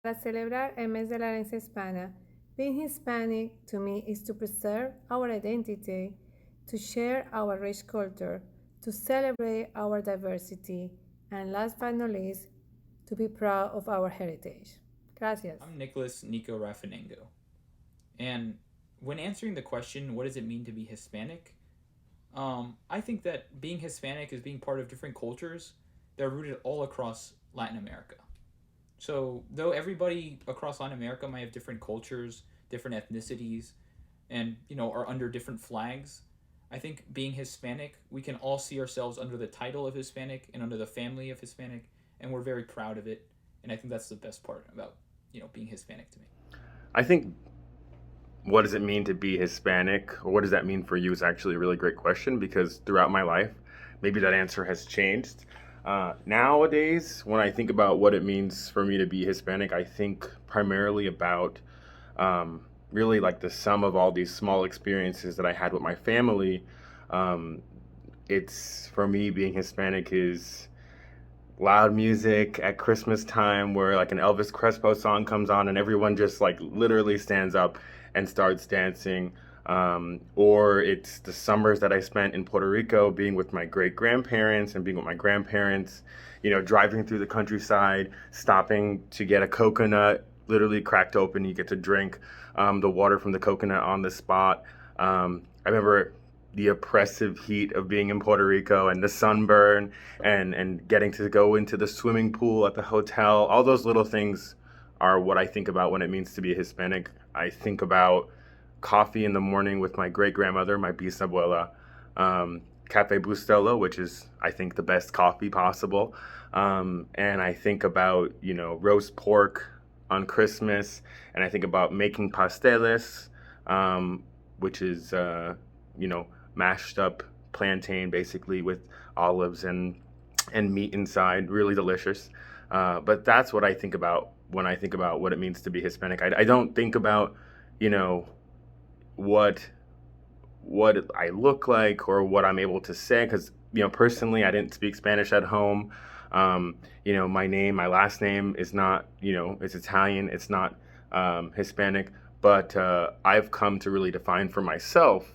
Para celebrar el mes de la herencia hispana, being Hispanic to me is to preserve our identity, to share our rich culture, to celebrate our diversity, and last but not least, to be proud of our heritage. Gracias. I'm Nico Raffinengo. And when answering the question, what does it mean to be Hispanic? I think that being Hispanic is being part of different cultures that are rooted all across Latin America. So, though everybody across Latin America might have different cultures, different ethnicities, and are under different flags, I think being Hispanic, we can all see ourselves under the title of Hispanic and under the family of Hispanic, and we're very proud of it. And I think that's the best part about being Hispanic to me. I think what does it mean to be Hispanic, or what does that mean for you, is actually a really great question, because throughout my life, maybe that answer has changed. Nowadays, when I think about what it means for me to be Hispanic, I think primarily about really like the sum of all these small experiences that I had with my family. Um, it's for me, being Hispanic is loud music at Christmas time where like an Elvis Crespo song comes on and everyone just like literally stands up and starts dancing. Or it's the summers that I spent in Puerto Rico being with my great grandparents and being with my grandparents, driving through the countryside, stopping to get a coconut, literally cracked open. You get to drink the water from the coconut on the spot. I remember the oppressive heat of being in Puerto Rico and the sunburn and getting to go into the swimming pool at the hotel. All those little things are what I think about when it means to be a Hispanic. I think about coffee in the morning with my great grandmother, my bisabuela, Cafe Bustelo, which is, I think, the best coffee possible. And I think about, roast pork on Christmas, and I think about making pasteles, which is, mashed up plantain basically with olives and meat inside, really delicious. But that's what I think about when I think about what it means to be Hispanic. I don't think about, you know, what I look like or what I'm able to say, because personally I didn't speak Spanish at home. My last name is not, it's Italian, it's not Hispanic, but I've come to really define for myself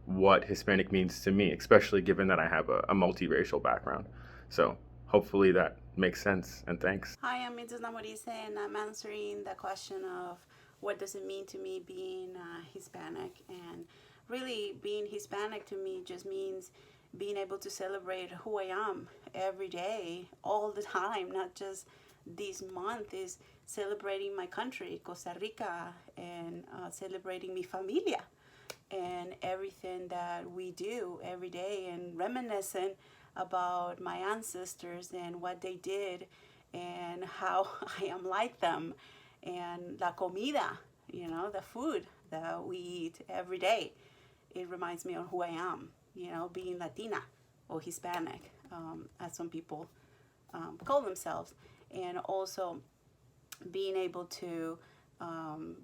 what Hispanic means to me, especially given that I have a multiracial background. So hopefully that makes sense, and thanks. Hi, I'm Dona-Morice, and I'm answering the question of what does it mean to me being Hispanic. And really, being Hispanic to me just means being able to celebrate who I am every day, all the time, not just this month, is celebrating my country, Costa Rica, and celebrating mi familia and everything that we do every day, and reminiscing about my ancestors and what they did and how I am like them, and la comida, the food that we eat every day. It reminds me of who I am, being Latina or Hispanic, as some people call themselves, and also being able to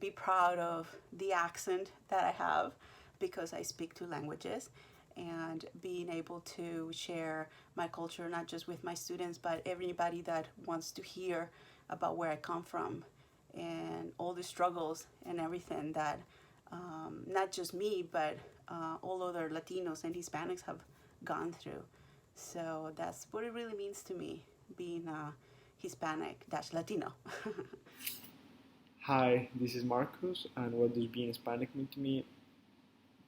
be proud of the accent that I have because I speak two languages, and being able to share my culture not just with my students but everybody that wants to hear about where I come from and all the struggles and everything that not just me but all other Latinos and Hispanics have gone through. So that's what it really means to me, being Hispanic dash Latino. Hi, this is Marcos, and what does being Hispanic mean to me?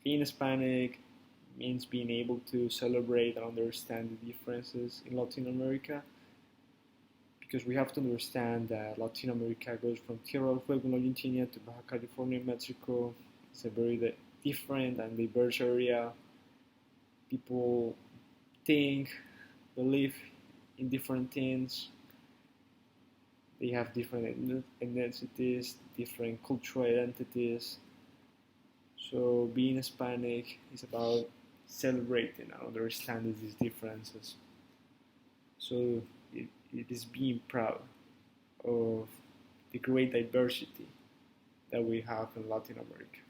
Being Hispanic means being able to celebrate and understand the differences in Latin America, because we have to understand that Latin America goes from Tierra del Fuego in Argentina to Baja California in Mexico. It's a very different and diverse area. People think, believe in different things. They have different ethnicities, different cultural identities. So being Hispanic is about celebrating and understanding these differences. So it is being proud of the great diversity that we have in Latin America.